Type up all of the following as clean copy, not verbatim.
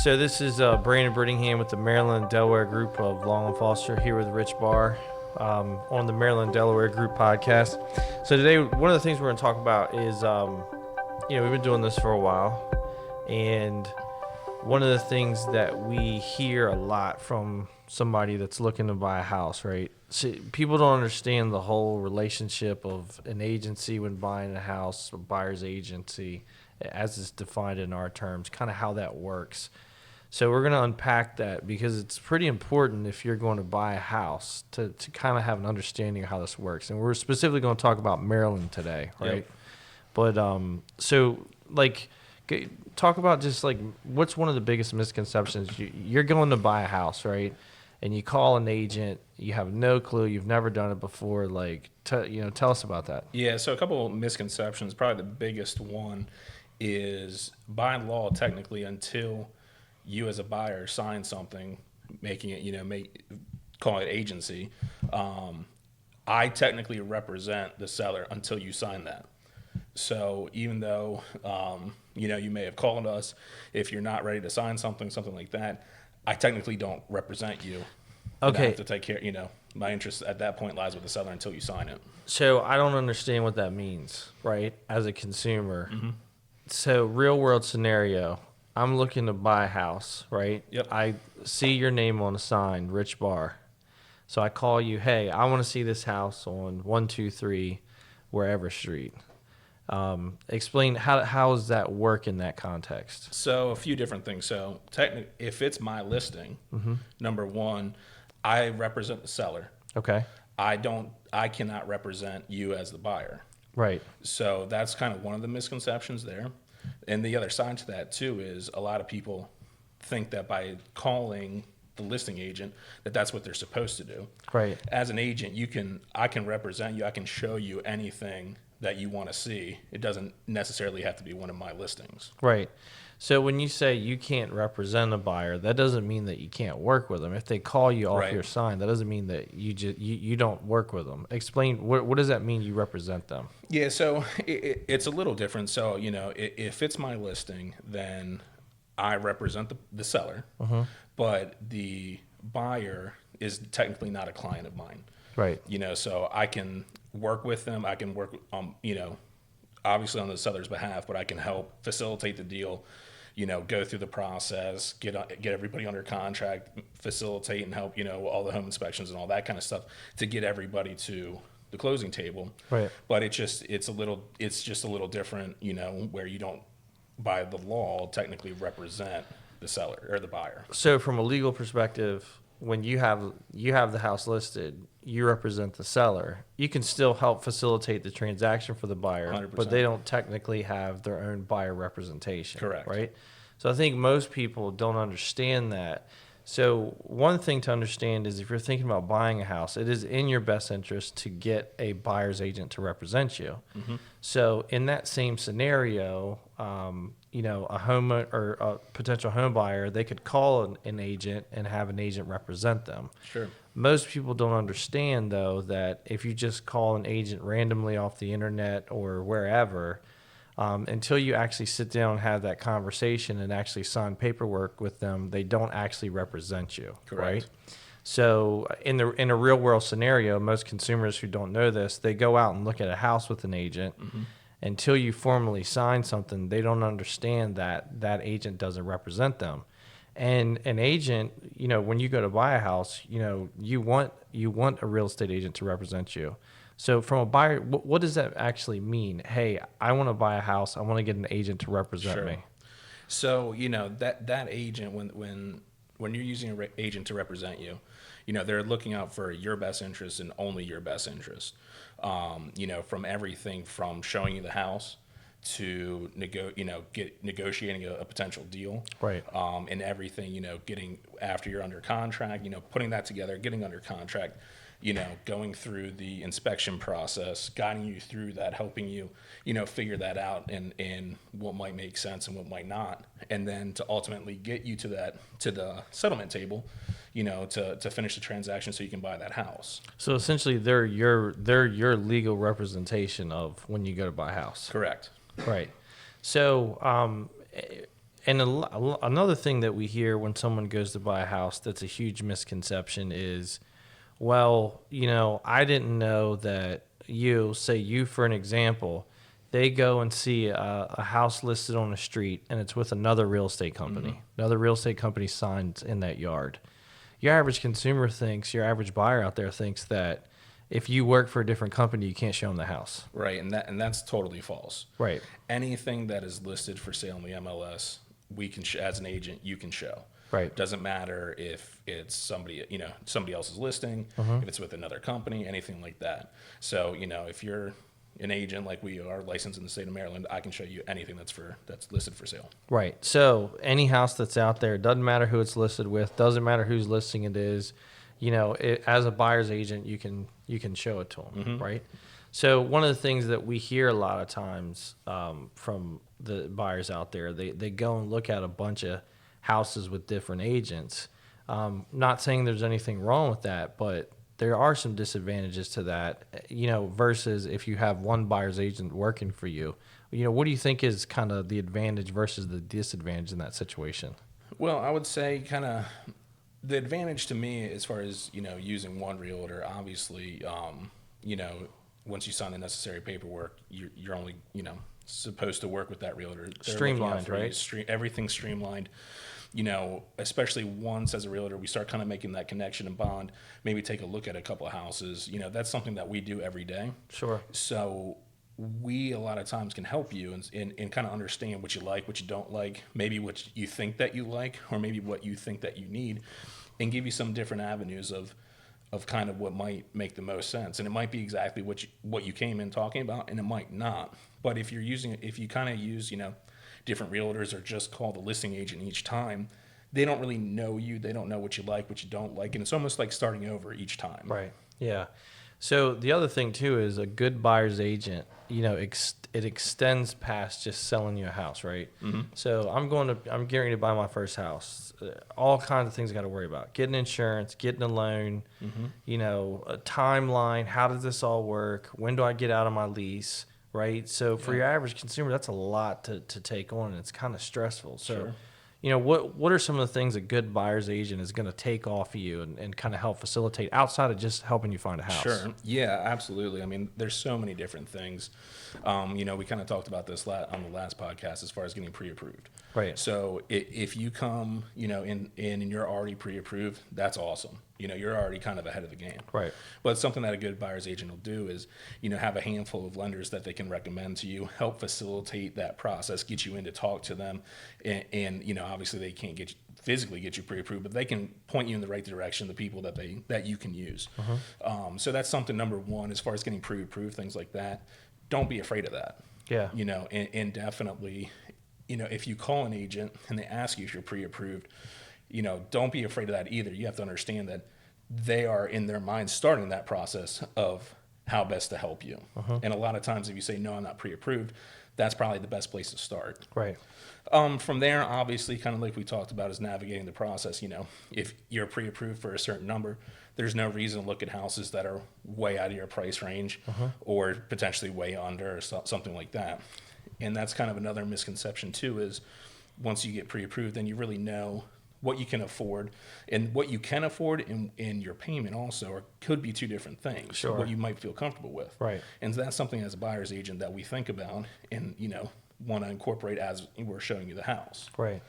So this is Brandon Brittingham with the Maryland Delaware Group of Long and Foster here with Rich Barr on the Maryland Delaware Group podcast. So today, one of the things we're going to talk about is, we've been doing this for a while, and one of the things that we hear a lot from somebody that's looking to buy a house, right? So people don't understand the whole relationship of an agency when buying a house, a buyer's agency, as it's defined in our terms, kind of how that works. So we're going to unpack that because it's pretty important if you're going to buy a house to kind of have an understanding of how this works. And we're specifically going to talk about Maryland today, right? Yep. But talk about just like what's one of the biggest misconceptions. You're going to buy a house, right? And you call an agent, you have no clue, you've never done it before. Tell us about that. Yeah, so a couple of misconceptions. Probably the biggest one is by law, technically, until you as a buyer sign something, making it, call it agency. I technically represent the seller until you sign that. So even though, you may have called us, if you're not ready to sign something like that, I technically don't represent you. Okay. I have to take care, my interest at that point lies with the seller until you sign it. So I don't understand what that means, right? As a consumer. Mm-hmm. So real world scenario, I'm looking to buy a house, right? Yep. I see your name on a sign, Rich Barr. So I call you, hey, I want to see this house on 123 wherever street. Explain how does that work in that context? So a few different things. So if it's my listing, mm-hmm. number one, I represent the seller. Okay. I cannot represent you as the buyer. Right. So that's kind of one of the misconceptions there. And the other side to that too is a lot of people think that by calling the listing agent that's what they're supposed to do. Right. As an agent, I can represent you. I can show you anything that you want to see. It doesn't necessarily have to be one of my listings. Right. So when you say you can't represent a buyer, that doesn't mean that you can't work with them. If they call you off your sign, that doesn't mean that you don't work with them. Explain, what does that mean you represent them? Yeah, so it's a little different. So, if it's my listing, then I represent the seller, mm-hmm. but the buyer is technically not a client of mine. Right. So I can work with them. I can work, obviously on the seller's behalf, but I can help facilitate the deal, go through the process, get everybody under contract, facilitate and help, all the home inspections and all that kind of stuff to get everybody to the closing table. Right. But it's just a little different, where you don't, by the law, technically represent the seller or the buyer. So from a legal perspective, when you have the house listed, you represent the seller. You can still help facilitate the transaction for the buyer, 100%. but they don't technically have their own buyer representation. Correct. Right? So I think most people don't understand that. So one thing to understand is if you're thinking about buying a house, it is in your best interest to get a buyer's agent to represent you. Mm-hmm. So in that same scenario, a home or a potential home buyer, they could call an agent and have an agent represent them. Sure. Most people don't understand, though, that if you just call an agent randomly off the internet or wherever, until you actually sit down and have that conversation and actually sign paperwork with them, they don't actually represent you. Correct. Right? So in a real world scenario, most consumers who don't know this, they go out and look at a house with an agent. Mm-hmm. Until you formally sign something, they don't understand that agent doesn't represent them. And an agent, when you go to buy a house, you want a real estate agent to represent you. So from a buyer, what does that actually mean? Hey, I want to buy a house. I want to get an agent to represent me. So, that agent, when you're using an agent to represent you, they're looking out for your best interest and only your best interest. From everything from showing you the house to negotiating a potential deal, right? And everything, getting after you're under contract, putting that together, getting under contract, going through the inspection process, guiding you through that, helping you, figure that out and what might make sense and what might not, and then to ultimately get you to the settlement table, to finish the transaction so you can buy that house. So essentially, they're your legal representation of when you go to buy a house. Correct. Right. So And another thing that we hear when someone goes to buy a house that's a huge misconception is, well, I didn't know that you for an example, they go and see a house listed on the street and it's with another real estate company. Mm-hmm. Another real estate company signs in that yard. Your average consumer thinks, your average buyer out there thinks that if you work for a different company, you can't show them the house. Right, and that's totally false. Right. Anything that is listed for sale in the MLS, we can as an agent, you can show. Right. Doesn't matter if it's somebody else's listing, if it's with another company, anything like that. So, if you're an agent like we are, licensed in the state of Maryland, I can show you anything that's listed for sale. Right. So any house that's out there, doesn't matter who it's listed with, doesn't matter whose listing it is. As a buyer's agent, you can show it to them, Mm-hmm. right? So one of the things that we hear a lot of times from the buyers out there, they go and look at a bunch of houses with different agents. Not saying there's anything wrong with that, but there are some disadvantages to that, versus if you have one buyer's agent working for you. What do you think is kind of the advantage versus the disadvantage in that situation? Well, I would say kind of the advantage to me as far as, using one realtor, obviously, once you sign the necessary paperwork, you're only, supposed to work with that realtor. They're Streamlined, right? Everything's streamlined. Especially once as a realtor, we start kind of making that connection and bond, maybe take a look at a couple of houses. That's something that we do every day. Sure. So we a lot of times can help you and kind of understand what you like, what you don't like, maybe what you think that you like, or maybe what you think that you need, and give you some different avenues of kind of what might make the most sense. And it might be exactly what you came in talking about, and it might not. But if you kind of use, different realtors or just call the listing agent each time, they don't really know you. They don't know what you like, what you don't like. And it's almost like starting over each time. Right. Yeah. So the other thing too is a good buyer's agent, it extends past just selling you a house, right? Mm-hmm. So I'm getting ready to buy my first house. All kinds of things I got to worry about: getting insurance, getting a loan, a timeline. How does this all work? When do I get out of my lease? Right. So for your average consumer, that's a lot to take on, and it's kind of stressful. So, Sure. What are some of the things a good buyer's agent is going to take off of you and kind of help facilitate outside of just helping you find a house? Sure. Yeah, absolutely. I mean, there's so many different things. We kind of talked about this on the last podcast as far as getting pre-approved. Right. So if you come, and you're already pre-approved, that's awesome. You're already kind of ahead of the game. Right. But something that a good buyer's agent will do is, have a handful of lenders that they can recommend to you, help facilitate that process, get you in to talk to them. And obviously they can't physically get you pre-approved, but they can point you in the right direction, the people that you can use. So that's something number one, as far as getting pre-approved, things like that. Don't be afraid of that. Yeah. And definitely, if you call an agent and they ask you if you're pre-approved, don't be afraid of that either. You have to understand that they are in their mind starting that process of how best to help you. And a lot of times if you say, no, I'm not pre-approved, that's probably the best place to start. Right. From there, obviously, kind of like we talked about, is navigating the process. If you're pre-approved for a certain number, there's no reason to look at houses that are way out of your price range or potentially way under or something like that. And that's kind of another misconception too, is once you get pre-approved, then you really know what you can afford, and what you can afford in your payment also could be two different things. Sure. What you might feel comfortable with. Right. And that's something as a buyer's agent that we think about and, want to incorporate as we're showing you the house. Right.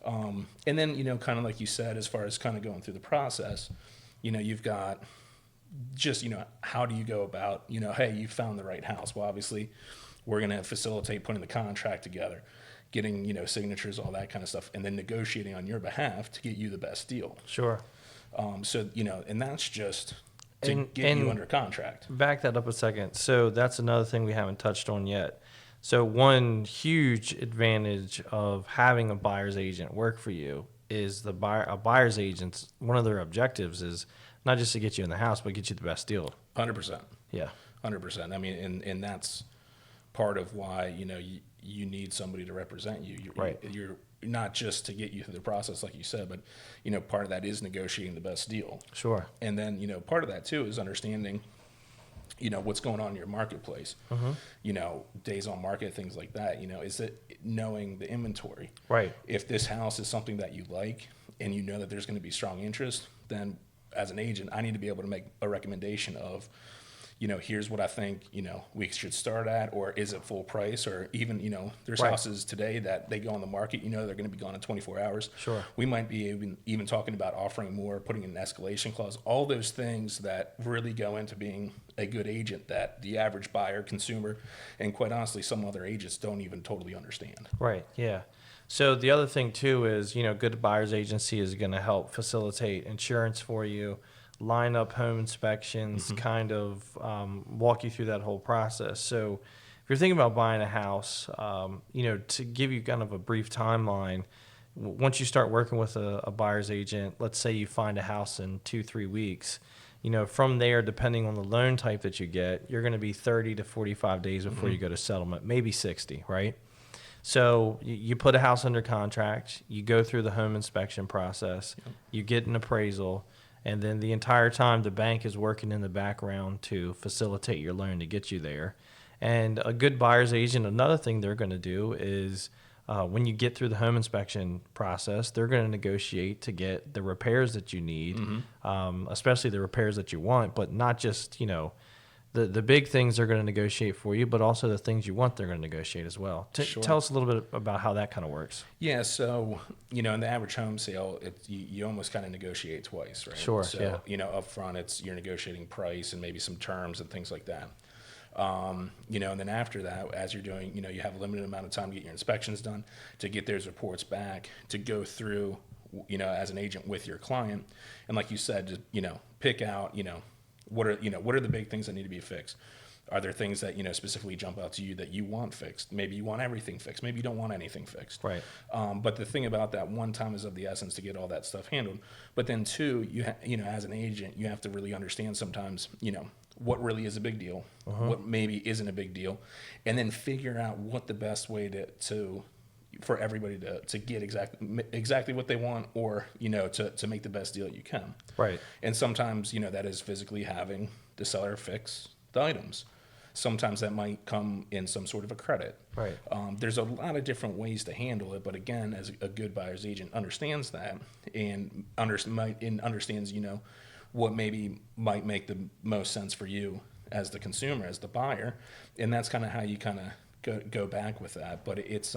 And then, kind of like you said, as far as kind of going through the process, you've got just, how do you go about, hey, you found the right house. Well, obviously, we're going to facilitate putting the contract together, getting, signatures, all that kind of stuff, and then negotiating on your behalf to get you the best deal. Sure. So, and that's just to get you under contract. Back that up a second. So that's another thing we haven't touched on yet. So one huge advantage of having a buyer's agent work for you is a buyer's agent's, one of their objectives is not just to get you in the house, but get you the best deal. 100%. Yeah. 100%. I mean, and that's part of why, you need somebody to represent you. Right. You're not just to get you through the process, like you said, but, part of that is negotiating the best deal. Sure. And then, part of that too is understanding, what's going on in your marketplace, days on market, things like that. Is it knowing the inventory? Right. If this house is something that you like and you know that there's going to be strong interest, then as an agent, I need to be able to make a recommendation of, here's what I think, we should start at, or is it full price, or even, there's Right. houses today that they go on the market, they're going to be gone in 24 hours. Sure. We might be even talking about offering more, putting in an escalation clause, all those things that really go into being a good agent that the average buyer, consumer, and quite honestly, some other agents don't even totally understand. Right. Yeah. So the other thing too is, good buyer's agency is going to help facilitate insurance for you, line up home inspections, kind of walk you through that whole process. So if you're thinking about buying a house, to give you kind of a brief timeline, once you start working with a buyer's agent, let's say you find a house in 2-3 weeks, from there, depending on the loan type that you get, you're going to be 30 to 45 days before you go to settlement, maybe 60, right? So you put a house under contract, you go through the home inspection process, you get an appraisal, and then the entire time the bank is working in the background to facilitate your loan to get you there. And a good buyer's agent, another thing they're going to do is when you get through the home inspection process, they're going to negotiate to get the repairs that you need, especially the repairs that you want, but not just, the big things they're going to negotiate for you, but also the things you want they're going to negotiate as well. Sure. Tell us a little bit about how that kind of works. Yeah, so, in the average home sale, you almost kind of negotiate twice, right? Sure, so, up front, you're negotiating price and maybe some terms and things like that. And then after that, as you're doing, you have a limited amount of time to get your inspections done, to get those reports back, to go through, as an agent with your client. And like you said, just, pick out, what are the big things that need to be fixed? Are there things that, specifically jump out to you that you want fixed? Maybe you want everything fixed. Maybe you don't want anything fixed. Right. But the thing about that, one, time is of the essence to get all that stuff handled. But then two, as an agent, you have to really understand sometimes, what really is a big deal, what maybe isn't a big deal, and then figure out what the best way to for everybody to get exactly what they want, or to make the best deal you can. Right. And sometimes that is physically having the seller fix the items. Sometimes that might come in some sort of a credit. Right. There's a lot of different ways to handle it, but again, as a good buyer's agent understands that and understands what maybe might make the most sense for you as the consumer, as the buyer, and that's kind of how you kind of go back with that. But it's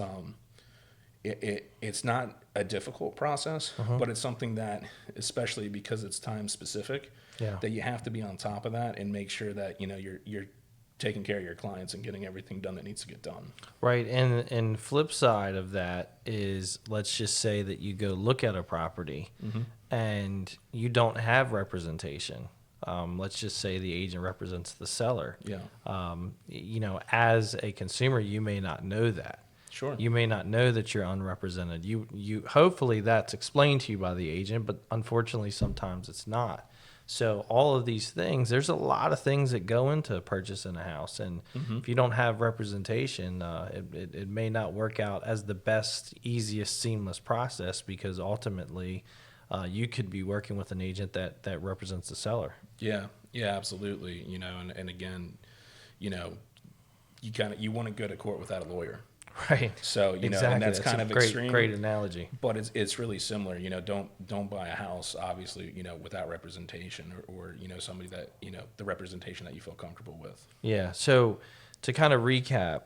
not a difficult process, but it's something that, especially because it's time specific, that you have to be on top of that and make sure that you're taking care of your clients and getting everything done that needs to get done. Right. And flip side of that is, let's just say that you go look at a property and you don't have representation. Let's just say the agent represents the seller. Yeah. As a consumer, you may not know that. Sure. You may not know that you're unrepresented. You hopefully that's explained to you by the agent, but unfortunately sometimes it's not. So all of these things, there's a lot of things that go into purchasing a house, and if you don't have representation, it may not work out as the best, easiest, seamless process, because ultimately you could be working with an agent that represents the seller. Yeah, absolutely. And again, you want to go to court without a lawyer. Right. So, exactly. and that's kind of extreme. Great analogy. But it's really similar. Don't buy a house, obviously, without representation, or somebody that, the representation that you feel comfortable with. Yeah. So to kind of recap,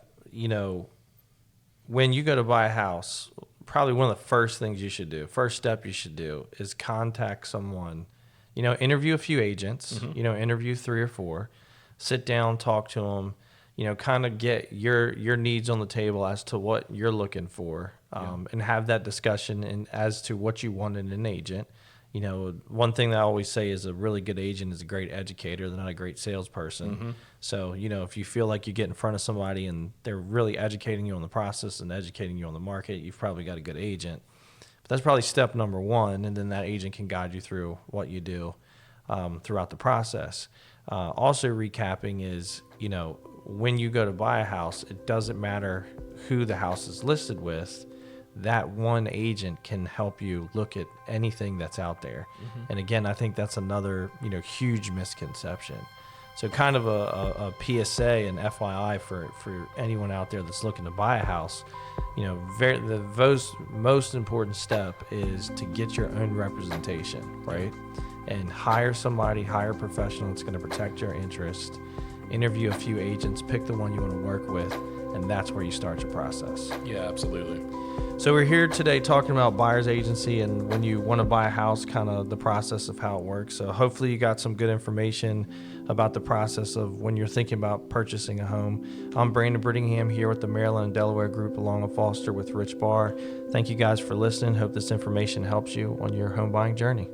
when you go to buy a house, probably one of the first step you should do is contact someone, interview a few agents, interview 3 or 4, sit down, talk to them, kind of get your needs on the table as to what you're looking for, and have that discussion and as to what you want in an agent. One thing that I always say is a really good agent is a great educator. They're not a great salesperson. So, if you feel like you get in front of somebody and they're really educating you on the process and educating you on the market, you've probably got a good agent. But that's probably step number 1, and then that agent can guide you through what you do throughout the process. Also recapping is, when you go to buy a house, it doesn't matter who the house is listed with. That one agent can help you look at anything that's out there. And again, I think that's another, huge misconception. So kind of a PSA and FYI for anyone out there that's looking to buy a house. You know, the most important step is to get your own representation, right? And hire a professional that's going to protect your interest. Interview a few agents, pick the one you want to work with, and that's where you start your process. Yeah, absolutely. So we're here today talking about buyer's agency and when you want to buy a house, kind of the process of how it works. So hopefully you got some good information about the process of when you're thinking about purchasing a home. I'm Brandon Brittingham here with the Maryland and Delaware Group along with Foster with Rich Barr. Thank you guys for listening. Hope this information helps you on your home buying journey.